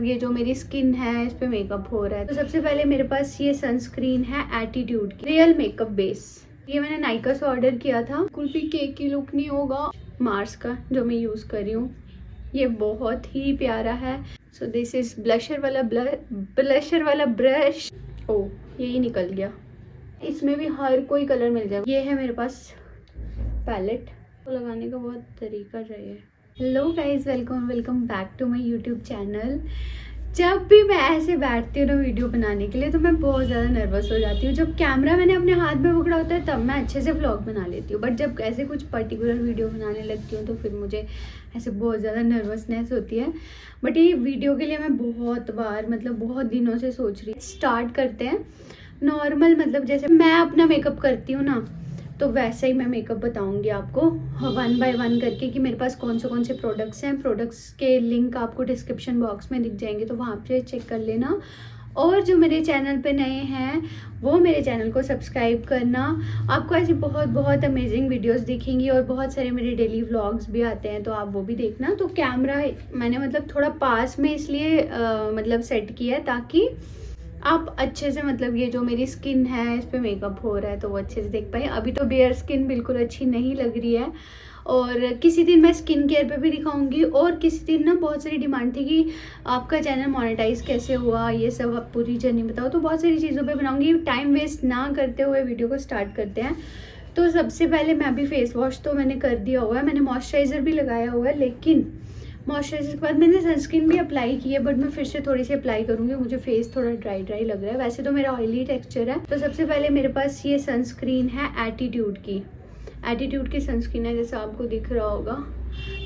ये जो मेरी स्किन है इस पे मेकअप हो रहा है। तो सबसे पहले मेरे पास ये सनस्क्रीन है एटीट्यूड की रियल मेकअप बेस। ये मैंने नाइका से ऑर्डर किया था। बिल्कुल भी केक की लुक नहीं होगा। मार्स का जो मैं यूज कर रही हूँ ये बहुत ही प्यारा है। सो दिस इज ब्लशर वाला ब्रश। ओ यही निकल गया। इसमें भी हर कोई कलर मिल जाए। ये है मेरे पास पैलेट। तो लगाने का बहुत तरीका चाहिए। Hello guys, welcome back to my YouTube channel. जब भी मैं ऐसे बैठती हूँ ना वीडियो बनाने के लिए तो मैं बहुत ज़्यादा नर्वस हो जाती हूँ। जब कैमरा मैंने अपने हाथ में पकड़ा होता है तब मैं अच्छे से व्लॉग बना लेती हूँ, बट जब ऐसे कुछ पर्टिकुलर वीडियो बनाने लगती हूँ तो फिर मुझे ऐसे बहुत ज़्यादा नर्वसनेस होती है। बट ये वीडियो के लिए मैं बहुत बार बहुत दिनों से सोच रही हूँ। स्टार्ट करते हैं नॉर्मल, जैसे मैं अपना मेकअप करती हूँ ना तो वैसे ही मैं मेकअप बताऊंगी आपको 1 बाय 1 करके कि मेरे पास कौन से प्रोडक्ट्स हैं। प्रोडक्ट्स के लिंक आपको डिस्क्रिप्शन बॉक्स में दिख जाएंगे तो वहाँ पे चेक कर लेना। और जो मेरे चैनल पे नए हैं वो मेरे चैनल को सब्सक्राइब करना। आपको ऐसी बहुत अमेजिंग वीडियोस दिखेंगी और बहुत सारे मेरे डेली व्लॉग्स भी आते हैं तो आप वो भी देखना। तो कैमरा मैंने थोड़ा पास में इसलिए सेट किया है ताकि आप अच्छे से ये जो मेरी स्किन है इस पे मेकअप हो रहा है तो वो अच्छे से देख पाए। अभी तो बेयर स्किन बिल्कुल अच्छी नहीं लग रही है और किसी दिन मैं स्किन केयर पे भी दिखाऊंगी। और किसी दिन ना बहुत सारी डिमांड थी कि आपका चैनल मोनेटाइज कैसे हुआ, ये सब आप पूरी जर्नी बताओ। तो बहुत सारी चीज़ों पे बनाऊंगी। टाइम वेस्ट ना करते हुए वीडियो को स्टार्ट करते हैं। तो सबसे पहले मैं अभी फेस वॉश तो मैंने कर दिया हुआ है, मैंने मॉइस्चराइज़र भी लगाया हुआ है, लेकिन मॉइस्चराइजर के बाद मैंने सनस्क्रीन भी अप्लाई की है, बट मैं फिर से थोड़ी सी अप्लाई करूंगी। मुझे फेस थोड़ा ड्राई लग रहा है। वैसे तो मेरा ऑयली टेक्सचर है। तो सबसे पहले मेरे पास ये सनस्क्रीन है एटीट्यूड की सनस्क्रीन है, जैसा आपको दिख रहा होगा।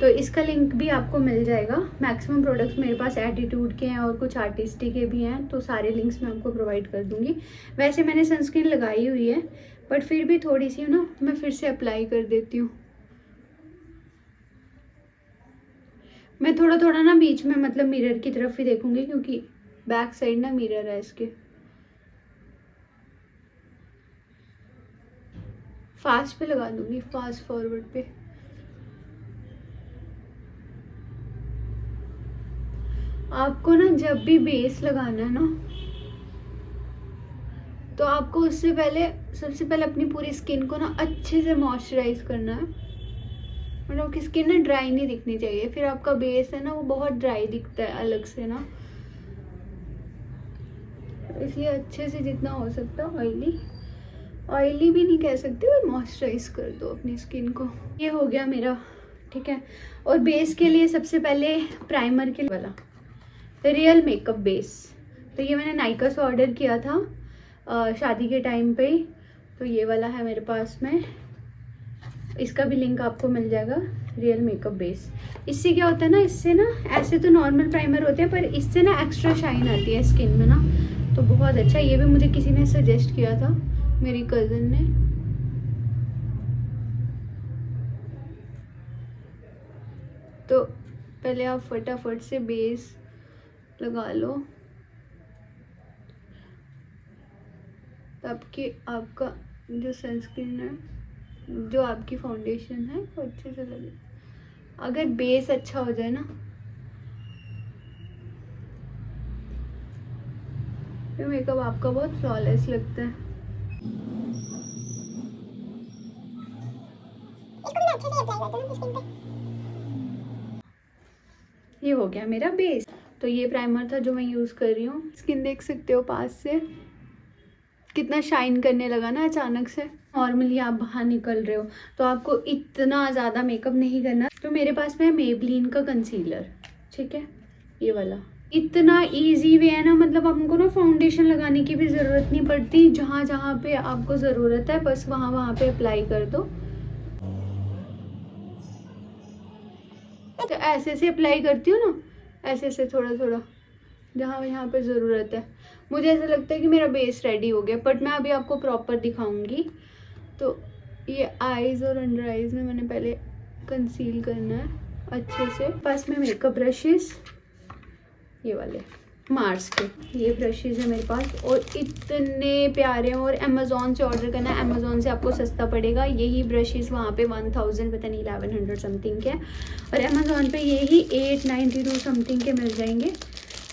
तो इसका लिंक भी आपको मिल जाएगा। मैक्सिमम प्रोडक्ट्स मेरे पास एटीट्यूड के हैं और कुछ आर्टिस्टी के भी हैं, तो सारे लिंक्स मैं आपको प्रोवाइड कर दूंगी। वैसे मैंने सनस्क्रीन लगाई हुई है बट फिर भी थोड़ी सी ना मैं फिर से अप्लाई कर देती हूँ। मैं थोड़ा ना बीच में मिरर की तरफ ही देखूंगी क्योंकि बैक साइड ना मिरर है इसके। फास्ट पे लगा दूंगी, फास्ट फॉरवर्ड पे। आपको ना जब भी बेस लगाना है ना तो आपको उससे पहले सबसे पहले अपनी पूरी स्किन को ना अच्छे से मॉइस्चराइज करना है। आपकी स्किन ना ड्राई नहीं दिखनी चाहिए, फिर आपका बेस है ना वो बहुत ड्राई दिखता है अलग से ना। इसलिए अच्छे से जितना हो सकता है ऑयली भी नहीं कह सकते, और मॉइस्चराइज कर दो अपनी स्किन को। ये हो गया मेरा, ठीक है। और बेस के लिए सबसे पहले प्राइमर के वाला रियल मेकअप बेस। तो ये मैंने नाइका से ऑर्डर किया था शादी के टाइम पे। तो ये वाला है मेरे पास में, इसका भी लिंक आपको मिल जाएगा। रियल मेकअप बेस, इससे क्या होता है ना, इससे ना ऐसे तो नॉर्मल प्राइमर होते हैं पर इससे ना एक्स्ट्रा शाइन आती है स्किन में ना, तो बहुत अच्छा। ये भी मुझे किसी ने सजेस्ट किया था, मेरी कज़न ने। तो पहले आप फटाफट से बेस लगा लो ताकि आपका जो सनस्क्रीन है, जो आपकी फाउंडेशन है वो अच्छे से लगे। अगर बेस अच्छा हो जाए ना तो मेकअप आपका बहुत फ्लॉलेस लगता है। ये हो गया मेरा बेस। तो ये प्राइमर था जो मैं यूज कर रही हूँ। स्किन देख सकते हो पास से कितना शाइन करने लगा ना अचानक से। नॉर्मली आप बाहर निकल रहे हो तो आपको इतना ज़्यादा मेकअप नहीं करना। तो मेरे पास में मेबलिन का कंसीलर, ठीक है, ये वाला। इतना इजी वे है ना, आपको ना फाउंडेशन लगाने की भी ज़रूरत नहीं पड़ती। जहाँ जहाँ पे आपको ज़रूरत है बस वहाँ पे अप्लाई कर दो। तो ऐसे से अप्लाई करती हूँ ना, ऐसे से थोड़ा जहाँ यहाँ पे ज़रूरत है। मुझे ऐसा लगता है कि मेरा बेस रेडी हो गया, बट मैं अभी आपको प्रॉपर दिखाऊंगी। तो ये आईज और अंडर आईज में मैंने पहले कंसील करना है अच्छे से। पास में मेकअप ब्रशेस, ये वाले मार्स के ये ब्रशेस है मेरे पास, और इतने प्यारे हैं। और अमेज़ोन से ऑर्डर करना है, अमेज़ोन से आपको सस्ता पड़ेगा। यही ब्रशेस वहाँ पे 1000 पता नहीं 1100 समथिंग के, और अमेज़ोन पे यही 892 समथिंग के मिल जाएंगे।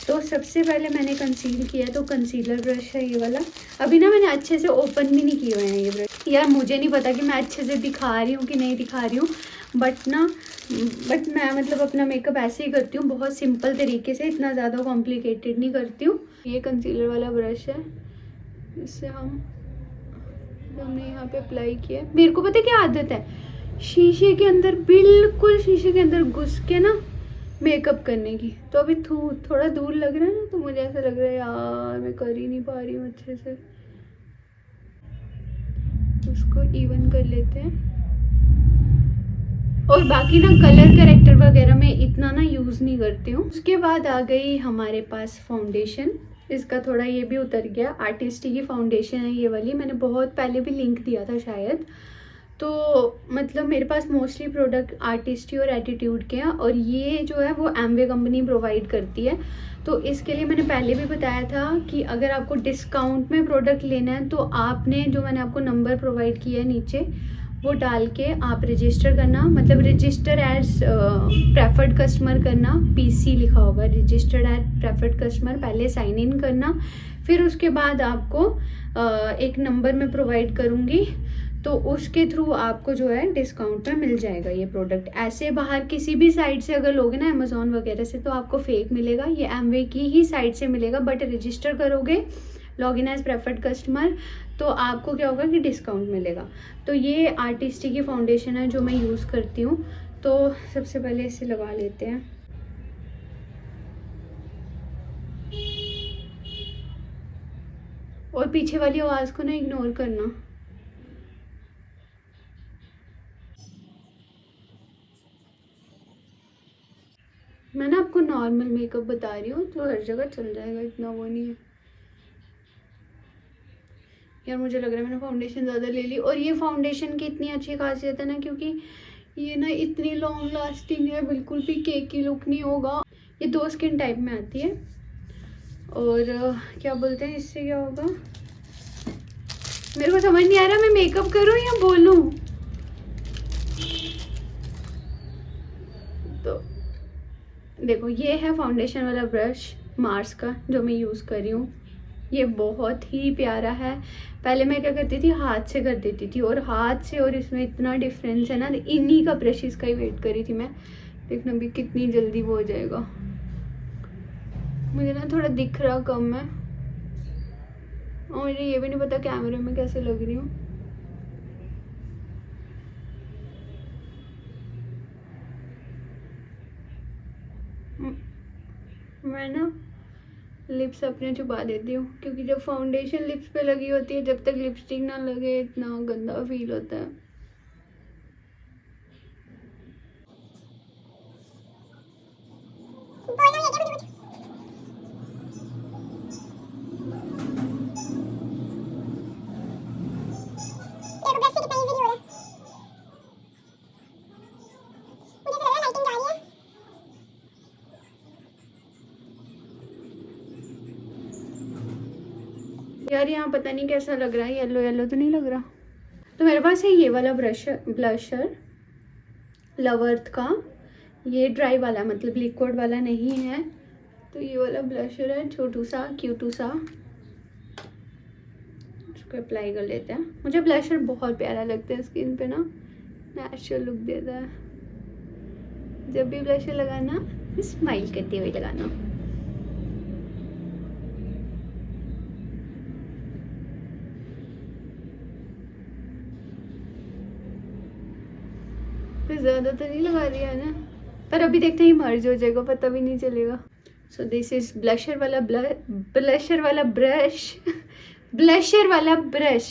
तो सबसे पहले मैंने कंसील किया, तो कंसीलर ब्रश है ये वाला। अभी ना मैंने अच्छे से ओपन भी नहीं किए हुए हैं ये ब्रश। यार मुझे नहीं पता कि मैं अच्छे से दिखा रही हूँ कि नहीं दिखा रही हूँ, बट मैं मतलब अपना मेकअप ऐसे ही करती हूँ, बहुत सिंपल तरीके से, इतना ज़्यादा कॉम्प्लिकेटेड नहीं करती हूँ। ये कंसीलर वाला ब्रश है, इससे हमने यहाँ पे अप्लाई किया। मेरे को पता क्या आदत है, शीशे के अंदर, बिल्कुल शीशे के अंदर घुस के ना मेकअप करने की। तो अभी थोड़ा दूर लग रहा है ना, तो मुझे ऐसा लग रहा है यार मैं कर ही नहीं पा रही हूँ अच्छे से। उसको इवन कर लेते हैं। और बाकी ना कलर करेक्टर वगैरह में इतना ना यूज़ नहीं करती हूँ। उसके बाद आ गई हमारे पास फाउंडेशन। इसका थोड़ा ये भी उतर गया, आर्टिस्टी की फाउंडेशन है ये वाली, मैंने बहुत पहले भी लिंक दिया था शायद। तो मतलब मेरे पास मोस्टली प्रोडक्ट आर्टिस्टी और एटीट्यूड के हैं, और ये जो है वो एमवे कंपनी प्रोवाइड करती है। तो इसके लिए मैंने पहले भी बताया था कि अगर आपको डिस्काउंट में प्रोडक्ट लेना है, तो आपने जो मैंने आपको नंबर प्रोवाइड किया है नीचे, वो डाल के आप रजिस्टर करना, मतलब रजिस्टर एज प्रेफर्ड कस्टमर करना, पीसी लिखा होगा, रजिस्टर्ड एज प्रेफर्ड कस्टमर, पहले साइन इन करना। फिर उसके बाद आपको एक नंबर मैं प्रोवाइड करूँगी, तो उसके थ्रू आपको जो है डिस्काउंट में मिल जाएगा ये प्रोडक्ट। ऐसे बाहर किसी भी साइट से अगर लोगे ना, अमेजोन वगैरह से, तो आपको फेक मिलेगा। ये एमवे की ही साइट से मिलेगा, बट रजिस्टर करोगे लॉगिन एज प्रेफर्ड कस्टमर, तो आपको क्या होगा कि डिस्काउंट मिलेगा। तो ये आर्टिस्टी की फाउंडेशन है जो मैं यूज़ करती हूँ। तो सबसे पहले इसे लगा लेते हैं। और पीछे वाली आवाज़ को ना इग्नोर करना। मैं ना आपको नॉर्मल मेकअप बता रही हूँ, तो हर जगह चल जाएगा, इतना वो नहीं है। यार मुझे लग रहा है मैंने फाउंडेशन ज़्यादा ले ली। और ये फाउंडेशन की इतनी अच्छी खासियत है ना, क्योंकि ये ना इतनी लॉन्ग लास्टिंग है, बिल्कुल भी केकी लुक नहीं होगा। ये 2 स्किन टाइप में आती है। और क्या बोलते हैं, इससे क्या होगा मेरे को समझ नहीं आ रहा, मैं मेकअप करूँ या बोलूँ। तो देखो, ये है फाउंडेशन वाला ब्रश मार्स का जो मैं यूज़ कर रही हूँ। ये बहुत ही प्यारा है। पहले मैं क्या करती थी, हाथ से कर देती थी, और हाथ से और इसमें इतना डिफरेंस है ना। इन्हीं का ब्रशेस का ही वेट करी थी मैं, देखना भी कितनी जल्दी वो हो जाएगा। मुझे ना थोड़ा दिख रहा कम है, और मुझे ये भी नहीं पता कैमरे में कैसे लग रही हूँ। मैं ना लिप्स अपने छुपा देती हूँ, क्योंकि जब फाउंडेशन लिप्स पे लगी होती है, जब तक लिपस्टिक ना लगे इतना गंदा फील होता है। यार यहाँ पता नहीं कैसा लग रहा है, येलो येलो तो नहीं लग रहा। तो मेरे पास है ये वाला ब्लशर लवर्थ का। ये ड्राई वाला, मतलब लिक्विड वाला नहीं है। तो ये वाला ब्लशर है, छोटू सा क्यूटू सा। इसको अप्लाई कर लेते हैं। मुझे ब्लशर बहुत प्यारा लगता है स्किन पे ना, नेचुरल लुक देता है। जब भी ब्लशर लगाना, स्माइल करते हुए लगाना। ज़्यादा तो नहीं लगा दिया है ना, पर अभी देखते ही मर्ज हो जाएगा, पता भी नहीं चलेगा। सो दिस इज ब्लशर वाला ब्रश ब्लशर वाला ब्रश।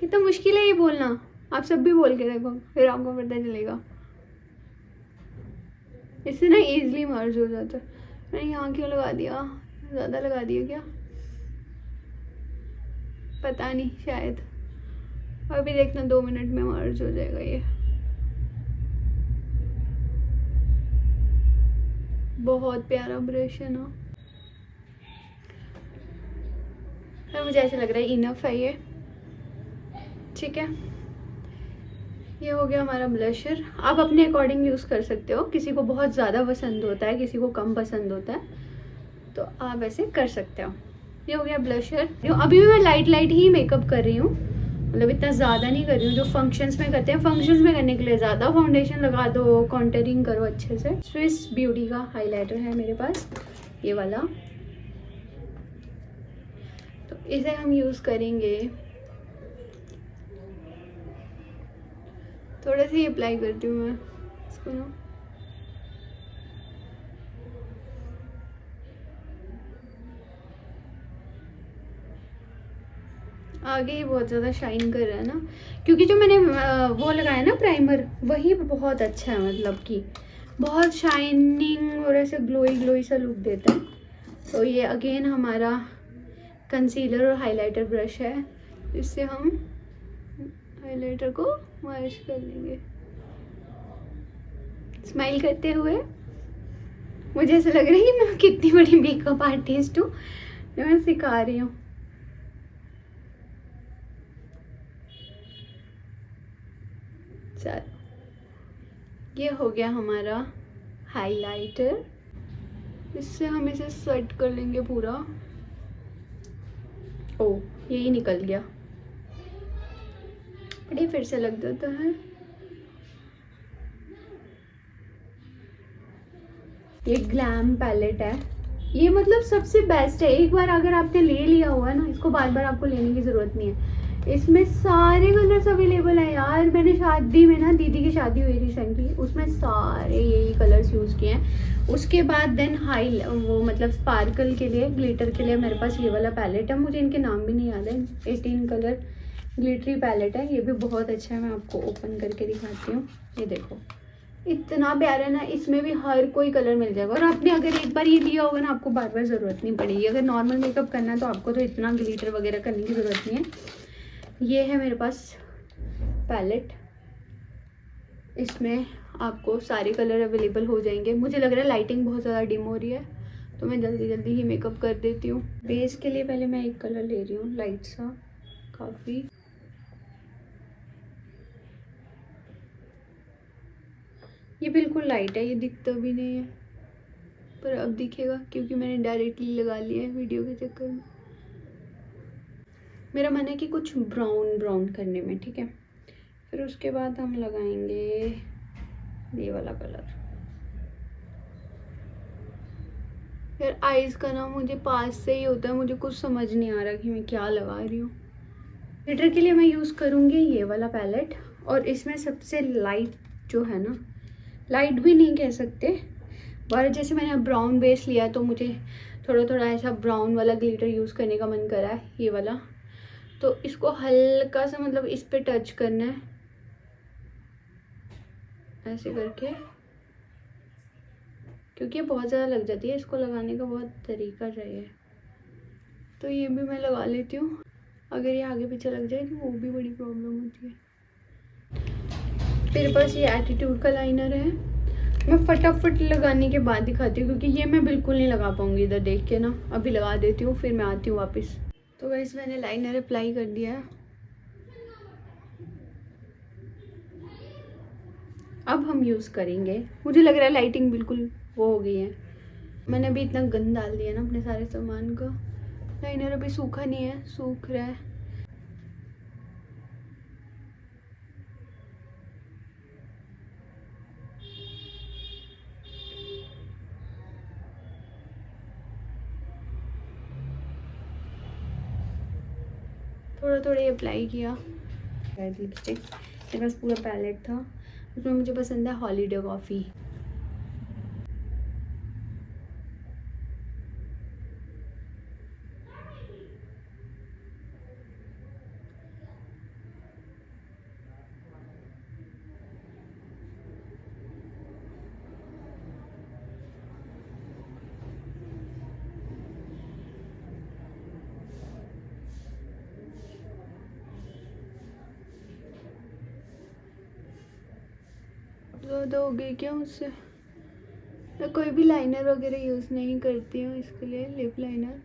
कितना मुश्किल है ये बोलना, आप सब भी बोल के देखो, फिर आपको पता चलेगा। इससे ना इजीली मर्ज हो जाता है। मैंने यहाँ क्यों लगा दिया, ज़्यादा लगा दिया क्या, पता नहीं, शायद। अभी देखना 2 मिनट में मर्ज हो जाएगा ये। बहुत प्यारा ब्रश है ना। मुझे ऐसा लग रहा है इनफ है ये, ठीक है। ये हो गया हमारा ब्लशर। आप अपने अकॉर्डिंग यूज़ कर सकते हो, किसी को बहुत ज़्यादा पसंद होता है, किसी को कम पसंद होता है। तो आप ऐसे कर सकते हो। ये हो गया ब्लशर। अभी भी मैं लाइट लाइट ही मेकअप कर रही हूँ, मतलब इतना ज़्यादा नहीं कर रही हूँ जो फंक्शंस में करते हैं। फंक्शंस में करने के लिए ज़्यादा फाउंडेशन लगा दो, कॉन्टरिंग करो अच्छे से। स्विस ब्यूटी का हाइलाइटर है मेरे पास, ये वाला, तो इसे हम यूज़ करेंगे। थोड़ा सा ही अप्लाई करती हूँ मैं इसको ना। आगे ही बहुत ज़्यादा शाइन कर रहा है ना, क्योंकि जो मैंने वो लगाया ना प्राइमर, वही बहुत अच्छा है, मतलब कि बहुत शाइनिंग और ऐसे ग्लोई ग्लोई सा लुक देता है। तो ये अगेन हमारा कंसीलर और हाइलाइटर ब्रश है, इससे हम हाइलाइटर को मर्ज कर लेंगे स्माइल करते हुए। मुझे ऐसा लग रहा है कि मैं कितनी बड़ी मेकअप आर्टिस्ट हूँ जो मैं सिखा रही हूँ। चलो, ये हो गया हमारा हाइलाइटर। इससे हम इसे सेट कर लेंगे पूरा। ओ, यही निकल गया, बड़े फिर से लग जाता है। ये ग्लैम पैलेट है, ये मतलब सबसे बेस्ट है। एक बार अगर आपने ले लिया हुआ है ना, इसको बार बार आपको लेने की ज़रूरत नहीं है। इसमें सारे कलर्स अवेलेबल है यार। मैंने शादी में ना, दीदी की शादी हुई रिसेंटली, उसमें सारे यही कलर्स यूज़ किए हैं। उसके बाद देन वो मतलब स्पार्कल के लिए, ग्लिटर के लिए मेरे पास ये वाला पैलेट है। मुझे इनके नाम भी नहीं याद है। 18 कलर ग्लिटरी पैलेट है, ये भी बहुत अच्छा है। मैं आपको ओपन करके दिखाती हूँ। ये देखो, इतना प्यारा है ना, इसमें भी हर कोई कलर मिल जाएगा। और आपने अगर एक बार ये लिया होगा ना, आपको बार बार ज़रूरत नहीं पड़ेगी। अगर नॉर्मल मेकअप करना है तो आपको तो इतना ग्लिटर वगैरह करने की ज़रूरत नहीं है। ये है मेरे पास पैलेट, इसमें आपको सारे कलर अवेलेबल हो जाएंगे। मुझे लग रहा है लाइटिंग बहुत ज़्यादा डिम हो रही है, तो मैं जल्दी जल्दी ही मेकअप कर देती हूँ। बेस के लिए पहले मैं एक कलर ले रही हूँ, लाइट सा काफ़ी। ये बिल्कुल लाइट है, ये दिखता भी नहीं है, पर अब दिखेगा क्योंकि मैंने डायरेक्टली लगा लिया है वीडियो के चक्कर में। मेरा मन है कि कुछ ब्राउन ब्राउन करने में, ठीक है। फिर उसके बाद हम लगाएंगे ये वाला कलर। यार आईज का ना मुझे पास से ही होता है, मुझे कुछ समझ नहीं आ रहा कि मैं क्या लगा रही हूँ। ग्लिटर के लिए मैं यूज़ करूँगी ये वाला पैलेट, और इसमें सबसे लाइट जो है ना, लाइट भी नहीं कह सकते, पर जैसे मैंने ब्राउन बेस लिया तो मुझे थोड़ा थोड़ा ऐसा ब्राउन वाला ग्लिटर यूज़ करने का मन करा है, ये वाला। तो इसको हल्का सा मतलब इस पे टच करना है ऐसे करके, क्योंकि ये बहुत ज़्यादा लग जाती है, इसको लगाने का बहुत तरीका चाहिए। तो ये भी मैं लगा लेती हूँ। अगर ये आगे पीछे लग जाए तो वो भी बड़ी प्रॉब्लम होती है। मेरे पास ये एटीट्यूड का लाइनर है, मैं फटाफट लगाने के बाद दिखाती हूँ, क्योंकि ये मैं बिल्कुल नहीं लगा पाऊंगी इधर देख के ना। अभी लगा देती हूँ, फिर मैं आती हूँ वापस। तो वैसे मैंने लाइनर अप्लाई कर दिया है। अब हम यूज़ करेंगे, मुझे लग रहा है लाइटिंग बिल्कुल वो हो गई है। मैंने अभी इतना गंद डाल दिया ना अपने सारे सामान का। लाइनर अभी सूखा नहीं है, सूख रहा है। थोड़ा थोड़ा ही अप्लाई किया। लिपस्टिक, मेरे पास पूरा पैलेट था, उसमें मुझे पसंद है हॉलीडे कॉफ़ी। ज़्यादा हो गई क्या मुझसे? मैं कोई भी लाइनर वगैरह यूज़ नहीं करती हूँ इसके लिए, लिप लाइनर।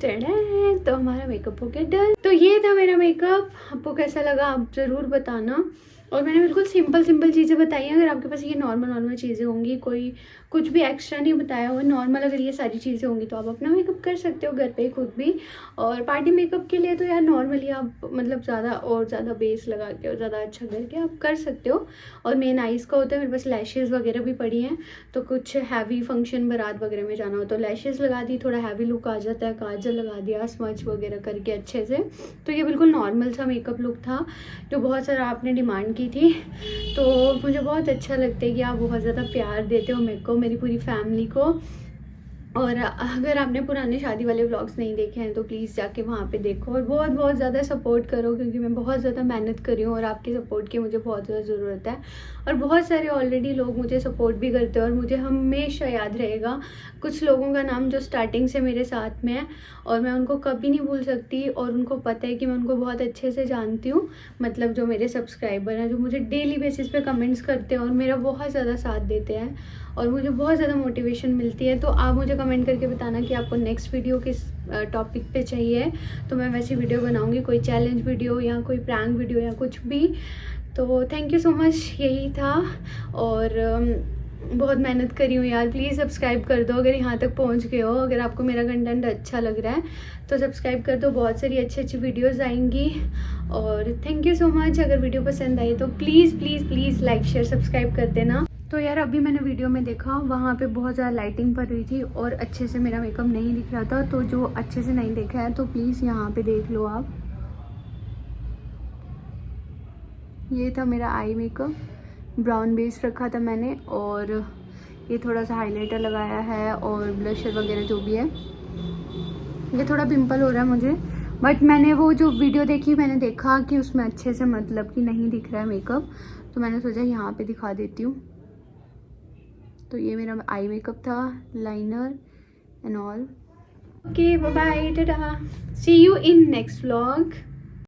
तो हमारा मेकअप हो गया डन। तो ये था मेरा मेकअप, आपको कैसा लगा आप ज़रूर बताना। और मैंने बिल्कुल सिंपल चीज़ें बताई हैं। अगर आपके पास ये नॉर्मल चीज़ें होंगी, कोई कुछ भी एक्स्ट्रा नहीं बताया हुआ, नॉर्मल अगर ये सारी चीज़ें होंगी तो आप अपना मेकअप कर सकते हो घर पे खुद भी। और पार्टी मेकअप के लिए तो यार नॉर्मली आप मतलब ज़्यादा बेस लगा के और ज़्यादा अच्छा करके आप कर सकते हो। और मेन आइज़ का होता है, मेरे पास लैशेज़ वगैरह भी पड़ी हैं, तो कुछ हैवी फंक्शन बारात वगैरह में जाना हो तो लैशेज़ लगा दी, थोड़ा हैवी लुक आ जाता है, काजल लगा दिया, स्मच वगैरह करके अच्छे से। तो ये बिल्कुल नॉर्मल सा मेकअप लुक था जो बहुत सारा आपने डिमांड की थी। तो मुझे बहुत अच्छा लगता है कि आप बहुत ज़्यादा प्यार देते हो मेरे को, मेरी पूरी फैमिली को। और अगर आपने पुराने शादी वाले व्लॉग्स नहीं देखे हैं तो प्लीज़ जाके वहाँ पे देखो और बहुत ज़्यादा सपोर्ट करो, क्योंकि मैं बहुत ज़्यादा मेहनत कर रही हूँ और आपके सपोर्ट की मुझे बहुत ज़्यादा ज़रूरत है। और बहुत सारे ऑलरेडी लोग मुझे सपोर्ट भी करते हैं और मुझे हमेशा याद रहेगा कुछ लोगों का नाम जो स्टार्टिंग से मेरे साथ में है और मैं उनको कभी नहीं भूल सकती। और उनको पता है कि मैं उनको बहुत अच्छे से जानती हूँ, मतलब जो मेरे सब्सक्राइबर हैं, जो मुझे डेली बेसिस पे कमेंट्स करते हैं और मेरा बहुत ज़्यादा साथ देते हैं और मुझे बहुत ज़्यादा मोटिवेशन मिलती है। तो आप मुझे कमेंट करके बताना कि आपको नेक्स्ट वीडियो किस टॉपिक पे चाहिए, तो मैं वैसी वीडियो बनाऊंगी, कोई चैलेंज वीडियो या कोई प्रैंक वीडियो या कुछ भी। तो थैंक यू सो मच, यही था। और बहुत मेहनत करी हूँ यार, प्लीज़ सब्सक्राइब कर दो अगर यहाँ तक पहुँच गए हो। अगर आपको मेरा कंटेंट अच्छा लग रहा है तो सब्सक्राइब कर दो, बहुत सारी अच्छी वीडियोस आएंगी। और थैंक यू सो मच। अगर वीडियो पसंद आई तो प्लीज़ लाइक शेयर सब्सक्राइब कर देना। तो यार अभी मैंने वीडियो में देखा वहाँ पे बहुत ज़्यादा लाइटिंग पड़ रही थी और अच्छे से मेरा मेकअप नहीं दिख रहा था, तो जो अच्छे से नहीं देखा है तो प्लीज़ यहाँ पे देख लो आप। ये था मेरा आई मेकअप, ब्राउन बेस रखा था मैंने और ये थोड़ा सा हाइलाइटर लगाया है और ब्लशर वगैरह जो भी है। ये थोड़ा पिंपल हो रहा है मुझे, बट मैंने वो जो वीडियो देखी मैंने देखा कि उसमें अच्छे से मतलब कि नहीं दिख रहा है मेकअप, तो मैंने सोचा यहाँ पे दिखा देती हूँ। तो ये मेरा आई मेकअप था, liner and all. Okay bye bye, tata, see you in next vlog.